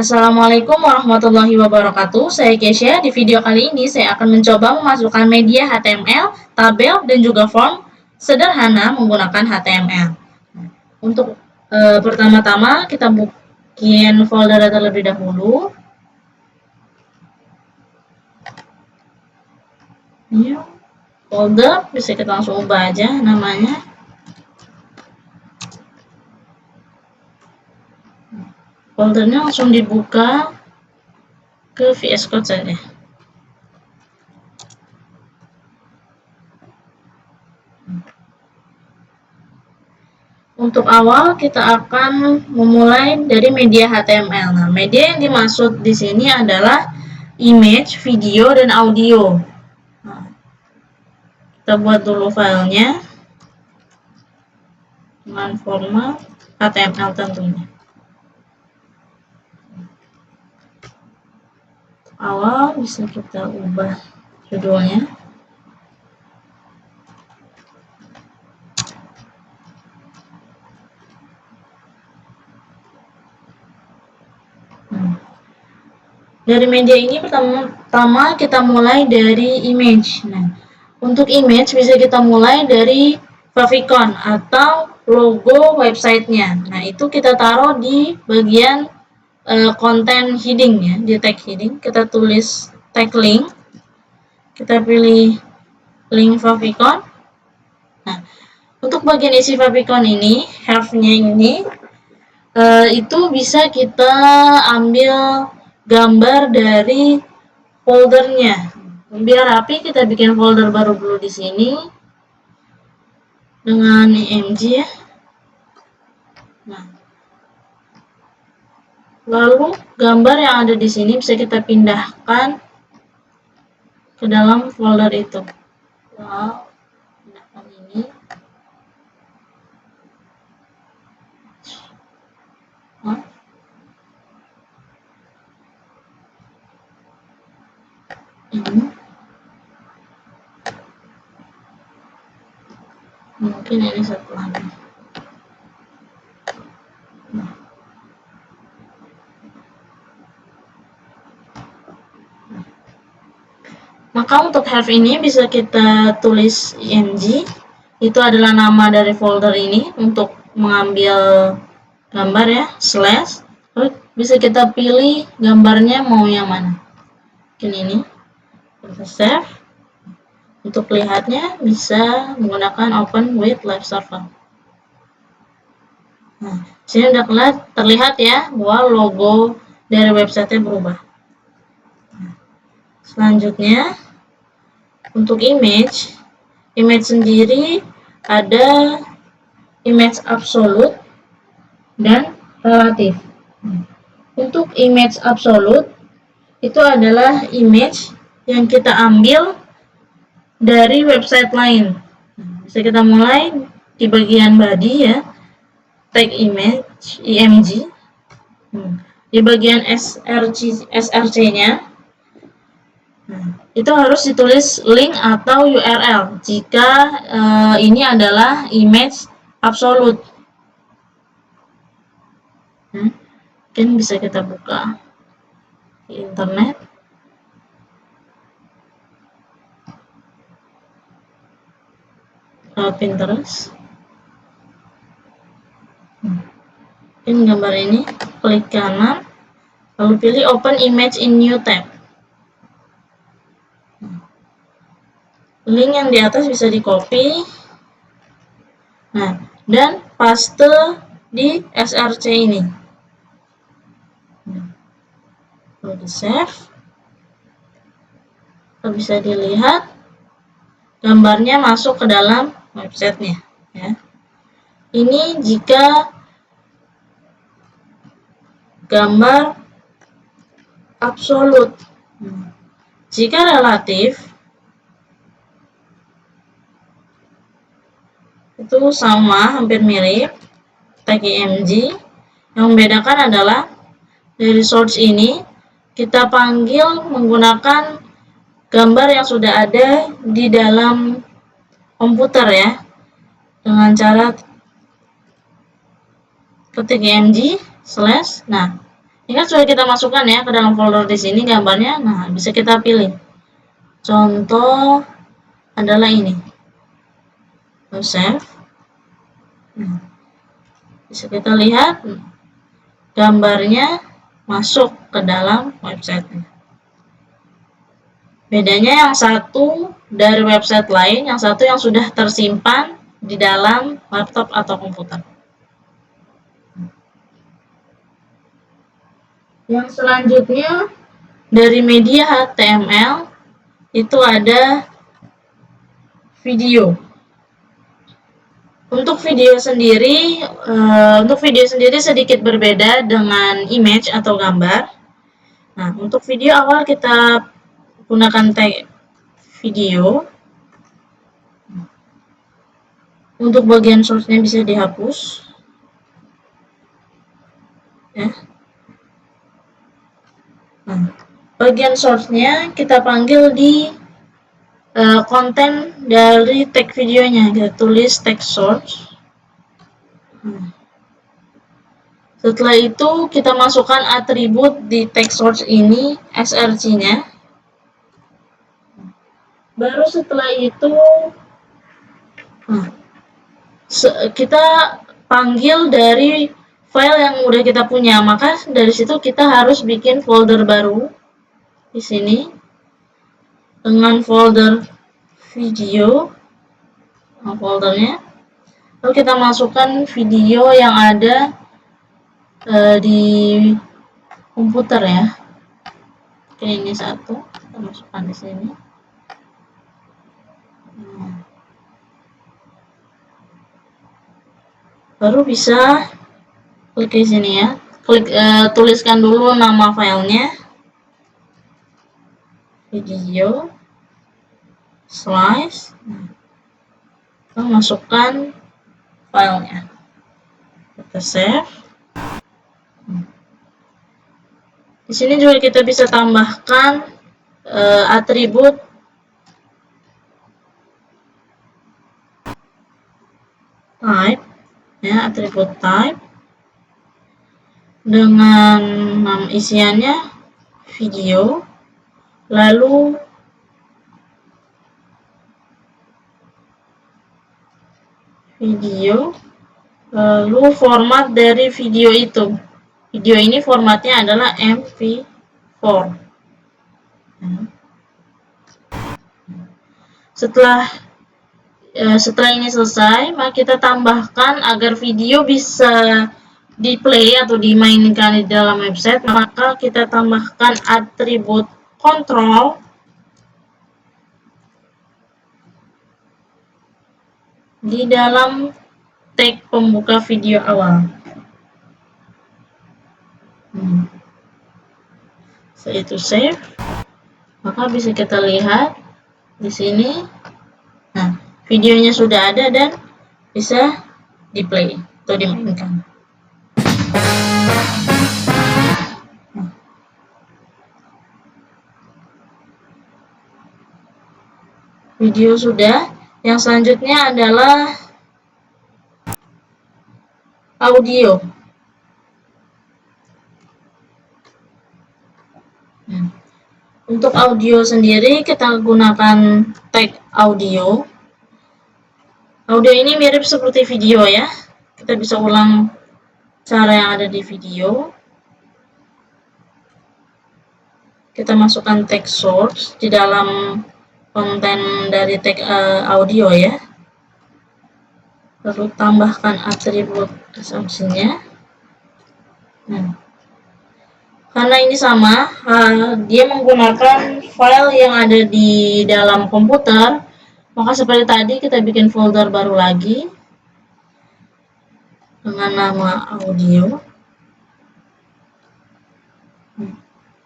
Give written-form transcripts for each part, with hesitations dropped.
Assalamualaikum warahmatullahi wabarakatuh. Saya Kesha. Di video kali ini saya akan mencoba memasukkan media HTML, tabel, dan juga form sederhana menggunakan HTML. Untuk pertama-tama kita bikin folder terlebih dahulu. Ini folder, bisa kita langsung ubah aja namanya. Foldernya langsung dibuka ke VS Code saja. Untuk awal kita akan memulai dari media HTML. Nah, media yang dimaksud di sini adalah image, video, dan audio. Nah, kita buat dulu filenya dengan format HTML tentunya. Awal bisa kita ubah judulnya. Dari media ini pertama kita mulai dari image. Nah, untuk image bisa kita mulai dari favicon atau logo websitenya. Nah, itu kita taruh di bagian konten heading ya, di tag heading. Kita tulis tag link. Kita pilih link favicon. Nah, untuk bagian isi favicon ini, have-nya ini, itu bisa kita ambil gambar dari foldernya. Biar rapi, kita bikin folder baru dulu di sini dengan img ya. Nah, lalu gambar yang ada di sini bisa kita pindahkan ke dalam folder itu. Wow, pindahkan ini. Ini mungkin ini setelahnya. Maka untuk have ini bisa kita tulis img, itu adalah nama dari folder ini untuk mengambil gambar ya, slash. Lalu bisa kita pilih gambarnya mau yang mana. Mungkin ini. Kita save. Untuk lihatnya bisa menggunakan open with live server. Nah, sini udah terlihat ya bahwa logo dari website-nya berubah. Nah, selanjutnya untuk image sendiri ada image absolute dan relatif. Untuk image absolute itu adalah image yang kita ambil dari website lain. Bisa kita mulai di bagian body ya, tag image img. Di bagian src-nya itu harus ditulis link atau URL jika ini adalah image absolute. Mungkin bisa kita buka di internet. Pinterest. Ini gambar ini, klik kanan, lalu pilih open image in new tab. Link yang di atas bisa di copy, nah, dan paste di src ini. Lalu di save, bisa dilihat gambarnya masuk ke dalam websitenya ya. Ini jika gambar absolut. Jika relatif itu sama, hampir mirip tag img. Yang membedakan adalah dari source ini kita panggil menggunakan gambar yang sudah ada di dalam komputer ya, dengan cara ketik img slash. Nah, Ingat sudah kita masukkan ya ke dalam folder di sini gambarnya. Nah, bisa kita pilih. Contoh adalah ini. Save. Nah, bisa kita lihat gambarnya masuk ke dalam website-nya. Bedanya yang satu dari website lain, yang satu yang sudah tersimpan di dalam laptop atau komputer. Yang selanjutnya dari media HTML itu ada video. Untuk video sendiri sedikit berbeda dengan image atau gambar. Nah, untuk video awal kita gunakan tag video. Untuk bagian source-nya bisa dihapus. Ya. Nah, bagian source-nya kita panggil di konten dari tag videonya. Kita tulis tag source. Setelah itu kita masukkan atribut di tag source ini, src-nya. Baru setelah itu kita panggil dari file yang udah kita punya. Maka dari situ kita harus bikin folder baru di sini dengan folder video. Nah, foldernya. Lalu kita masukkan video yang ada di komputer ya. Oke, ini satu kita masukkan di sini. Baru bisa klik di sini ya. Klik tuliskan dulu nama filenya. Video slice. Kita masukkan filenya. Kita save. Di sini juga kita bisa tambahkan atribut type, ya, atribut type dengan nama isiannya video, lalu format dari video itu. Video ini formatnya adalah MP4. Setelah ini selesai, maka kita tambahkan agar video bisa di play atau dimainkan di dalam website, maka kita tambahkan atribut control di dalam tag pembuka video awal. Setelah itu save, maka bisa kita lihat di sini. Nah, videonya sudah ada dan bisa di play atau dimainkan. Video sudah. Yang selanjutnya adalah audio. Untuk audio sendiri kita gunakan tag audio. Audio ini mirip seperti video ya. Kita bisa ulang cara yang ada di video. Kita masukkan tag source di dalam konten dari tag audio ya. Lalu tambahkan atribut assumption-nya. Karena ini sama, dia menggunakan file yang ada di dalam komputer, maka seperti tadi kita bikin folder baru lagi dengan nama audio.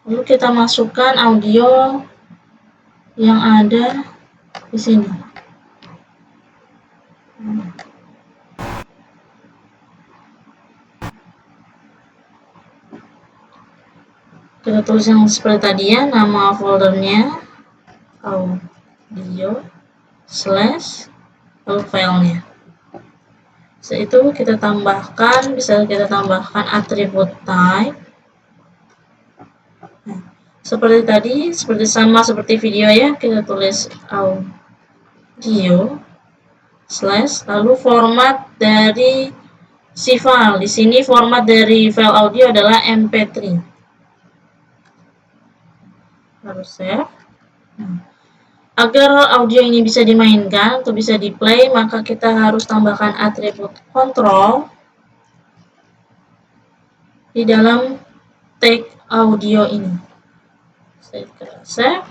Lalu kita masukkan audio yang ada di sini. Kita tulis yang seperti tadi ya, nama foldernya audio slash lalu filenya. Setelah itu kita tambahkan, bisa kita tambahkan atribut type seperti tadi, seperti video ya, kita tulis audio slash lalu format dari si file. Di sini format dari file audio adalah MP3. Harus save. Agar audio ini bisa dimainkan atau bisa di play, maka kita harus tambahkan atribut control di dalam tag audio ini. Save.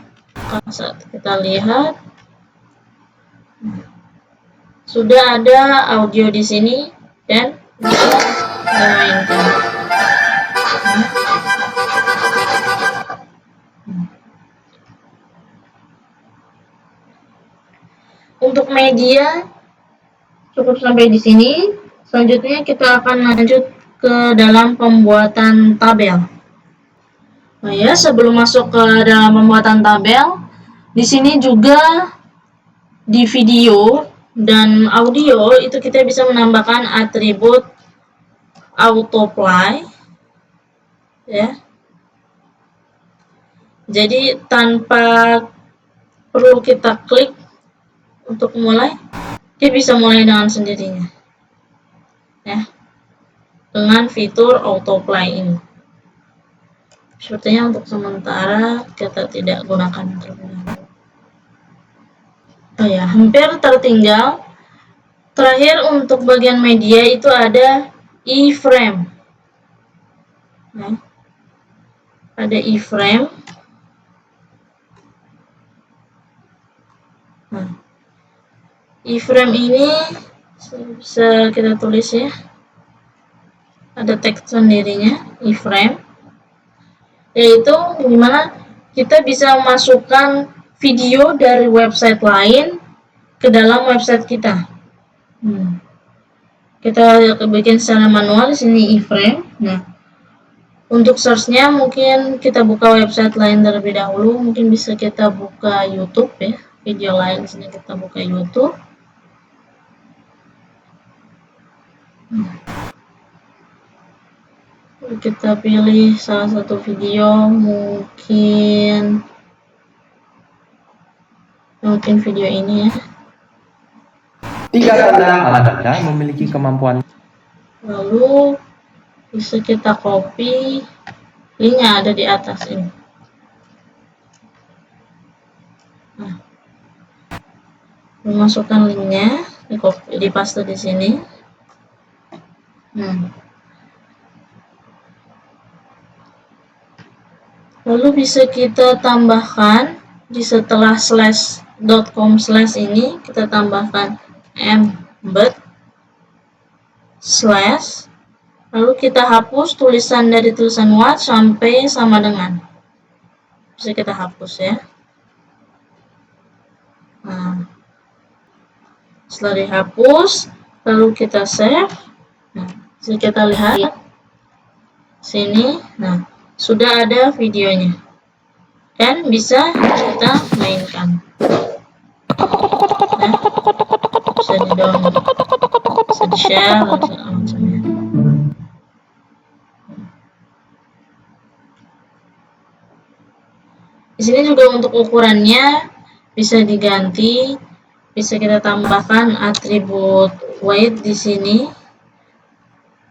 Saat kita lihat, sudah ada audio di sini dan bisa dimainkan. Untuk media cukup sampai di sini. Selanjutnya kita akan lanjut ke dalam pembuatan tabel. Nah ya, sebelum masuk ke dalam pembuatan tabel, di sini juga di video dan audio itu kita bisa menambahkan atribut autoplay ya. Jadi tanpa perlu kita klik untuk mulai, dia bisa mulai dengan sendirinya ya, dengan fitur autoplay ini. Sepertinya untuk sementara kita tidak gunakan terlebih dahulu. Oh ya, hampir tertinggal. Terakhir untuk bagian media itu ada iframe. Nah, ada iframe. Nah, iframe ini bisa kita tulis ya. Ada teks sendirinya, iframe. Yaitu dimana kita bisa memasukkan video dari website lain ke dalam website kita. Kita bikin secara manual di sini iframe. Nah, untuk search-nya mungkin kita buka website lain terlebih dahulu. Mungkin bisa kita buka YouTube ya, video lain di sini kita buka YouTube. Kita pilih salah satu video, mungkin video ini ya. Tiga tanda Anda memiliki kemampuan. Lalu bisa kita copy, linknya ada di atas ini. Nah, memasukkan linknya, di paste di sini. Lalu bisa kita tambahkan di setelah slash.com slash ini, kita tambahkan embed slash, lalu kita hapus tulisan dari tulisan watch sampai sama dengan. Bisa kita hapus ya. Nah, setelah dihapus, lalu kita save. Nah, bisa kita lihat sini. Nah, sudah ada videonya dan bisa kita mainkan. Nah, bisa di download, bisa di share dan segala macamnya. Di sini juga untuk ukurannya bisa diganti, bisa kita tambahkan atribut weight di sini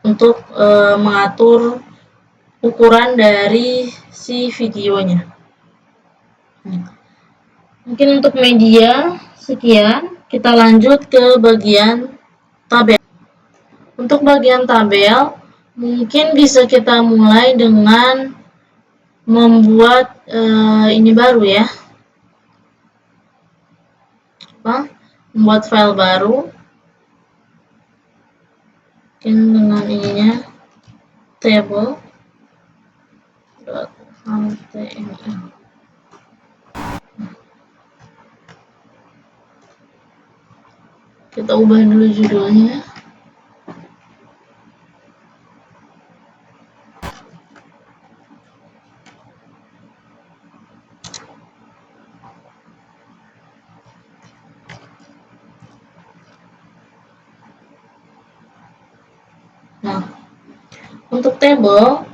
untuk mengatur ukuran dari si videonya. Mungkin untuk media sekian, kita lanjut ke bagian tabel. Untuk bagian tabel, mungkin bisa kita mulai dengan membuat ini baru ya. Membuat file baru. Mungkin dengan ininya table .html. Kita ubah dulu judulnya. Nah, untuk table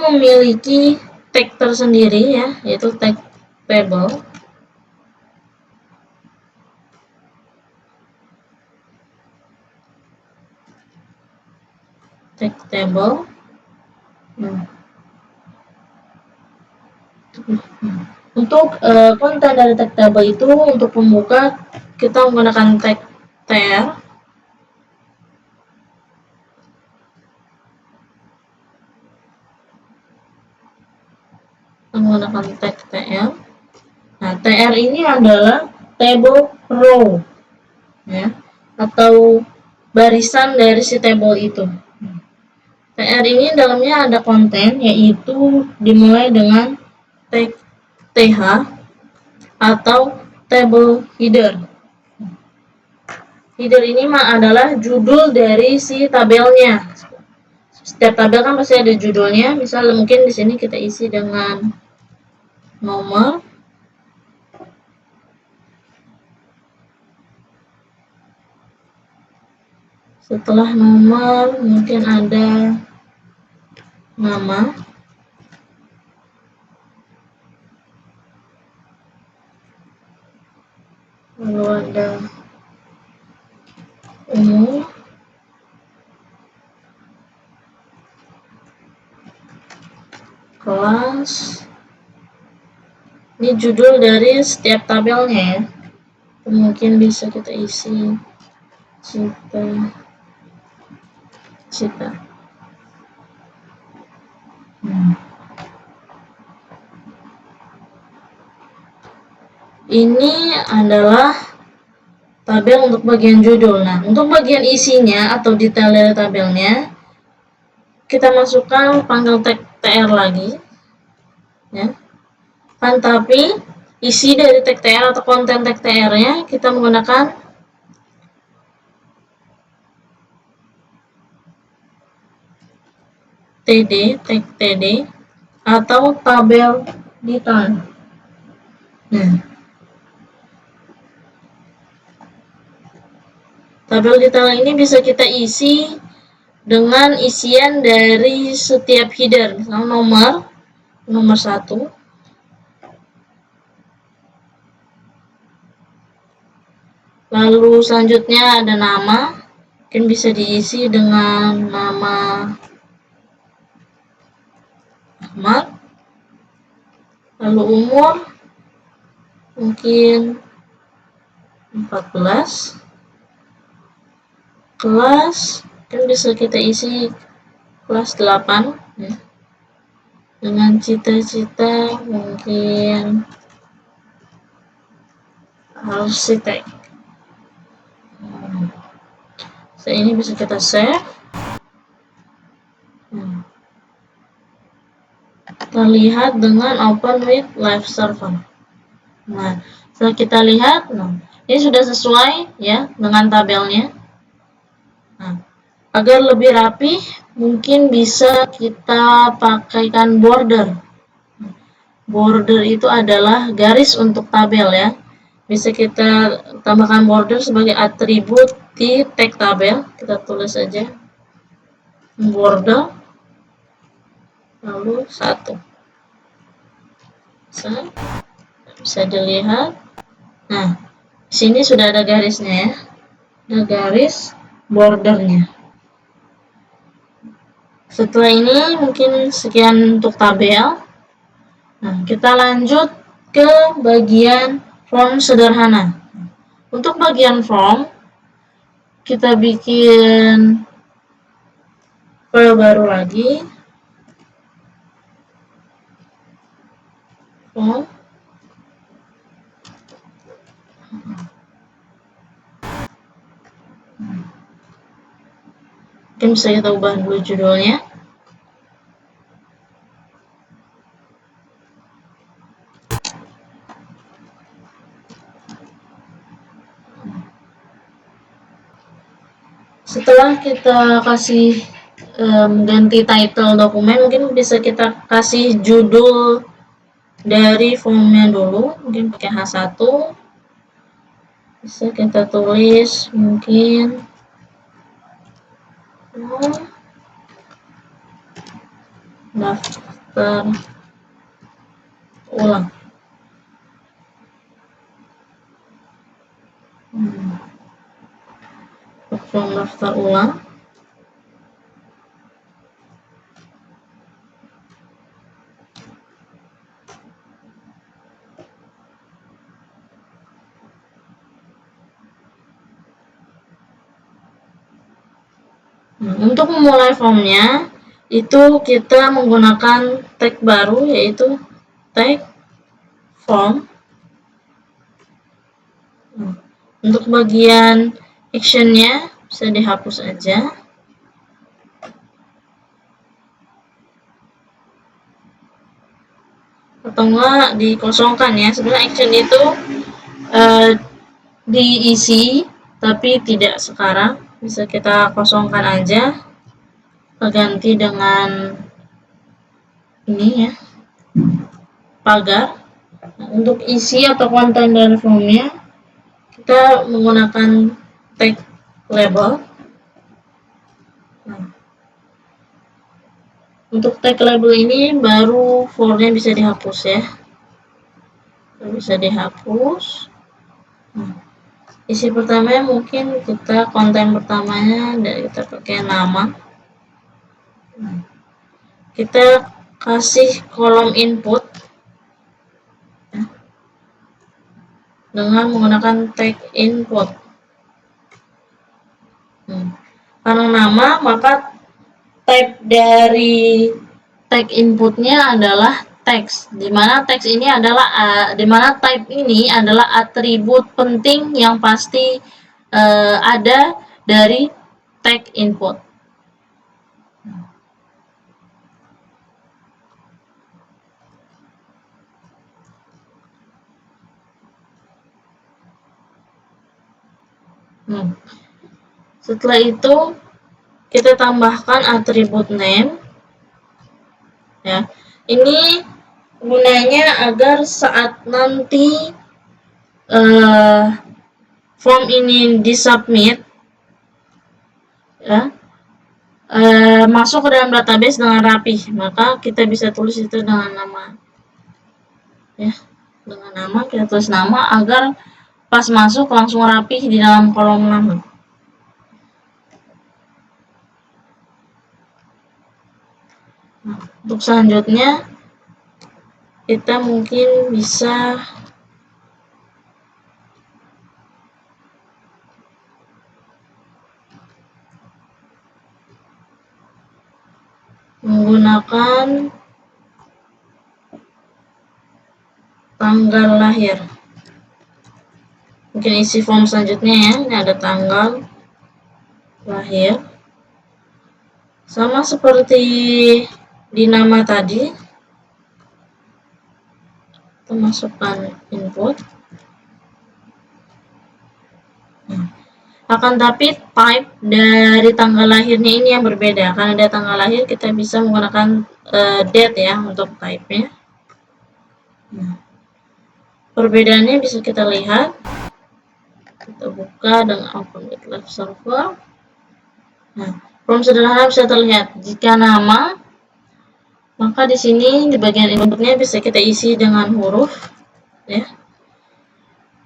memiliki tag tersendiri ya, yaitu tag table. Tag table. Untuk konten dari tag table itu, untuk pembuka kita menggunakan tag tr. Menggunakan tag tr. Nah, tr ini adalah table row ya, atau barisan dari si table itu. tr ini dalamnya ada konten, yaitu dimulai dengan tag th atau table header. Header ini adalah judul dari si tabelnya. Setiap tabel kan pasti ada judulnya. Misal mungkin di sini kita isi dengan nomor. Setelah nomor mungkin ada nama. Lalu ada umur. Kelas. Ini judul dari setiap tabelnya ya. Mungkin bisa kita isi cita. Ini adalah tabel untuk bagian judul. Nah, untuk bagian isinya atau detail dari tabelnya, kita masukkan panggil tag tr lagi ya. Kan tapi isi dari tag tr atau konten tag tr-nya kita menggunakan tag td atau tabel detail. Nah, tabel detail ini bisa kita isi dengan isian dari setiap header, misalnya nomor 1, lalu selanjutnya ada nama, mungkin bisa diisi dengan nama Ahmad, lalu umur mungkin 14, kelas kan bisa kita isi kelas 8 ya. Dengan cita-cita mungkin arsitek. Ini bisa kita save. Kita lihat dengan open with live server. Nah, setelah kita lihat, ini sudah sesuai ya dengan tabelnya. Nah, agar lebih rapi, mungkin bisa kita pakaikan border. Border itu adalah garis untuk tabel ya. Bisa kita tambahkan border sebagai atribut di tag tabel. Kita tulis saja border lalu 1. Bisa dilihat. Nah, sini sudah ada garisnya ya. Ada garis bordernya. Setelah ini mungkin sekian untuk tabel. Nah, kita lanjut ke bagian form sederhana. Untuk bagian form, kita bikin file baru lagi. Form. Mungkin bisa kita ubah dulu judulnya. Setelah kita kasih ganti title dokumen, mungkin bisa kita kasih judul dari formnya dulu, mungkin pakai H1. Bisa kita tulis mungkin daftar ulang. Form daftar ulang. Untuk memulai formnya, itu kita menggunakan tag baru, yaitu tag form. Untuk bagian actionnya bisa dihapus aja. Atau enggak dikosongkan ya. Sebenarnya action itu diisi, tapi tidak sekarang. Bisa kita kosongkan aja. Kita ganti dengan ini ya, pagar. Nah, untuk isi atau konten dari formnya, kita menggunakan tag label. Nah, untuk tag label ini baru formnya bisa dihapus ya. Bisa dihapus. Nah, isi pertamanya mungkin kita konten pertamanya dari kita pakai nama. Nah, kita kasih kolom input ya, dengan menggunakan tag input. Karena nama, maka type dari tag inputnya adalah teks, dimana teks ini adalah dimana type ini adalah atribut penting yang pasti ada dari tag input. Setelah itu kita tambahkan atribut name ya. Ini gunanya agar saat nanti form ini disubmit ya, masuk ke dalam database dengan rapih, maka kita bisa tulis itu dengan nama ya, dengan nama kita tulis nama agar pas masuk langsung rapih di dalam kolom nama. Nah, untuk selanjutnya kita mungkin bisa menggunakan tanggal lahir. Mungkin isi form selanjutnya ya, ini ada tanggal lahir. Sama seperti di nama tadi, kita masukkan input. Akan tapi type dari tanggal lahirnya ini yang berbeda. Karena ada tanggal lahir, kita bisa menggunakan date ya untuk type-nya. Nah, perbedaannya bisa kita lihat. Kita buka dengan Open with Live Server. Nah, form sederhana bisa terlihat. Jika nama, maka di sini di bagian inputnya bisa kita isi dengan huruf, ya.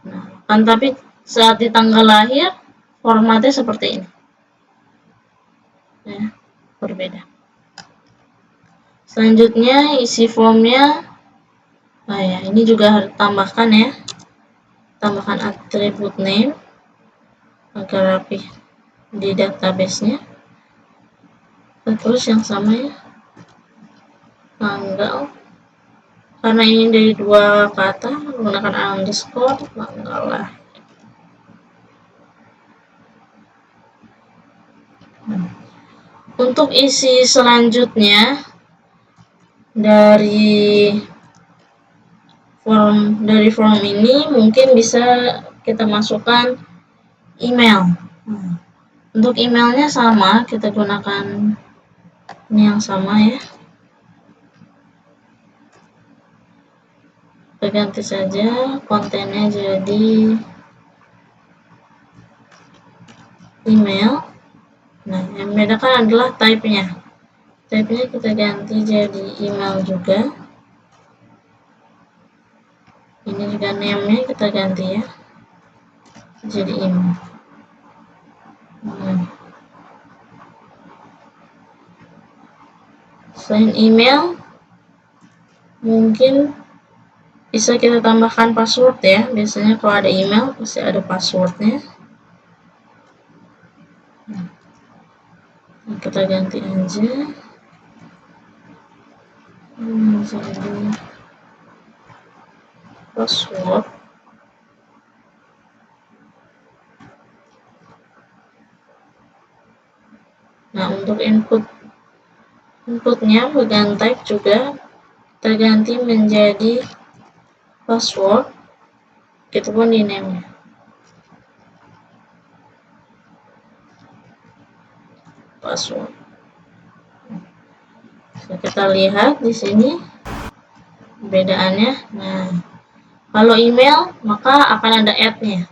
Nah, kan tapi saat di tanggal lahir formatnya seperti ini, ya, berbeda. Selanjutnya isi formnya, nah ya, ini juga harus tambahkan ya, tambahkan atribut name agar rapi di database-nya. Terus yang sama ya, tanggal, karena ini dari dua kata menggunakan underscore, tanggal lah. Untuk isi selanjutnya dari form ini mungkin bisa kita masukkan email. Untuk emailnya sama, kita gunakan ini yang sama ya. Kita ganti saja kontennya jadi email. Nah, yang membedakan adalah type-nya. Type-nya kita ganti jadi email juga. Ini juga name-nya kita ganti ya, jadi email. Selain email, mungkin bisa kita tambahkan password ya. Biasanya kalau ada email pasti ada passwordnya. Kita ganti aja. Jadi password. Nah, untuk inputnya bagian type juga kita ganti menjadi password. Itu pun di name-nya. Password. So, kita lihat di sini perbedaannya. Nah, kalau email maka akan ada add-nya.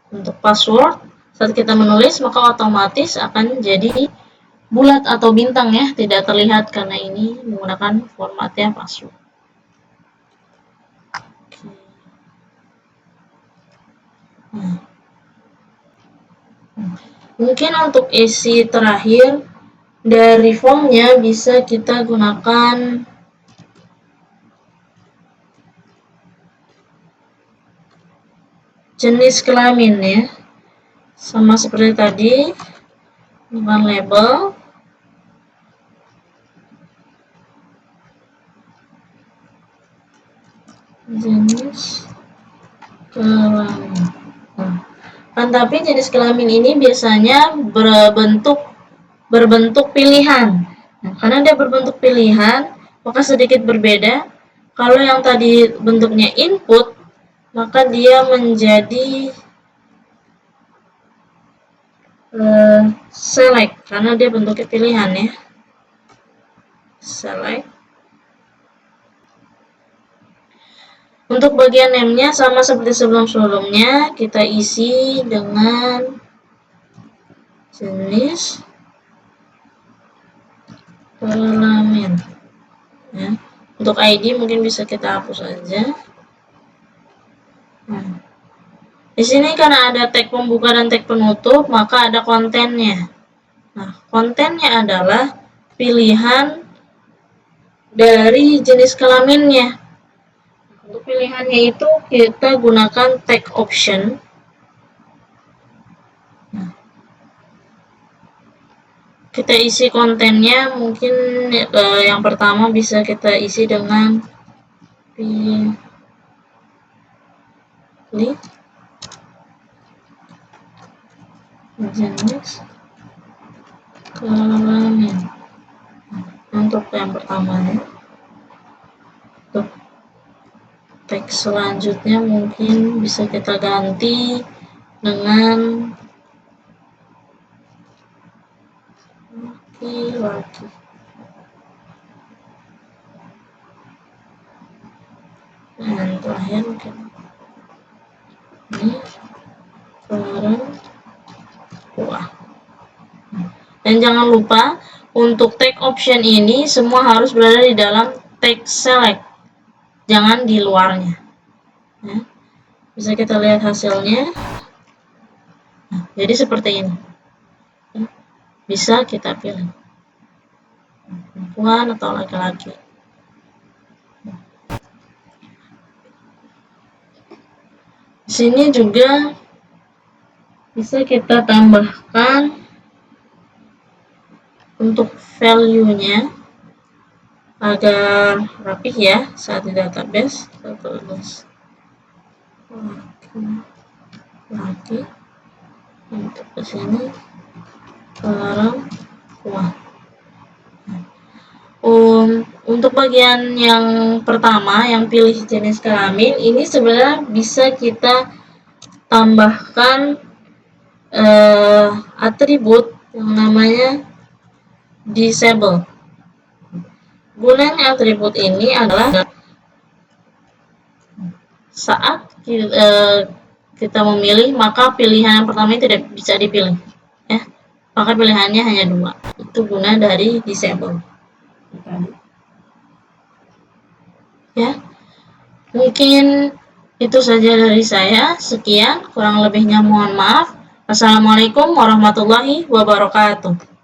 Untuk password, saat kita menulis maka otomatis akan jadi bulat atau bintang ya, tidak terlihat karena ini menggunakan formatnya password. Mungkin untuk isi terakhir dari formnya bisa kita gunakan jenis kelamin ya, sama seperti tadi dengan label. Jenis kelamin. Nah, tapi jenis kelamin ini biasanya berbentuk pilihan. Nah, karena dia berbentuk pilihan, maka sedikit berbeda. Kalau yang tadi bentuknya input, maka dia menjadi select, karena dia bentuknya pilihan ya. Select. Untuk bagian name-nya sama seperti sebelum-sebelumnya, kita isi dengan jenis kelamin. Ya. Untuk ID mungkin bisa kita hapus aja. Nah, di sini karena ada tag pembuka dan tag penutup, maka ada kontennya. Nah, kontennya adalah pilihan dari jenis kelaminnya. Untuk pilihannya itu kita gunakan tag option. Nah, kita isi kontennya, mungkin yang pertama bisa kita isi dengan pilih jenis kelamin. Untuk yang pertamanya, untuk teks selanjutnya mungkin bisa kita ganti dengan laki-laki. Dan terakhir mungkin ini perempuan. Dan jangan lupa untuk tag option ini semua harus berada di dalam tag select, jangan di luarnya. Ya. Bisa kita lihat hasilnya. Nah, jadi seperti ini. Bisa kita pilih perempuan atau laki-laki. Di sini juga bisa kita tambahkan untuk value-nya agar rapih ya saat di database. Kita tulis laki, untuk ke sini perempuan. Untuk bagian yang pertama yang pilih jenis kelamin ini sebenarnya bisa kita tambahkan atribut yang namanya disable. Gunanya atribut ini adalah saat kita memilih, maka pilihan yang pertama tidak bisa dipilih ya, maka pilihannya hanya 2. Itu guna dari disable ya. Mungkin itu saja dari saya. Sekian, kurang lebihnya mohon maaf. Assalamualaikum warahmatullahi wabarakatuh.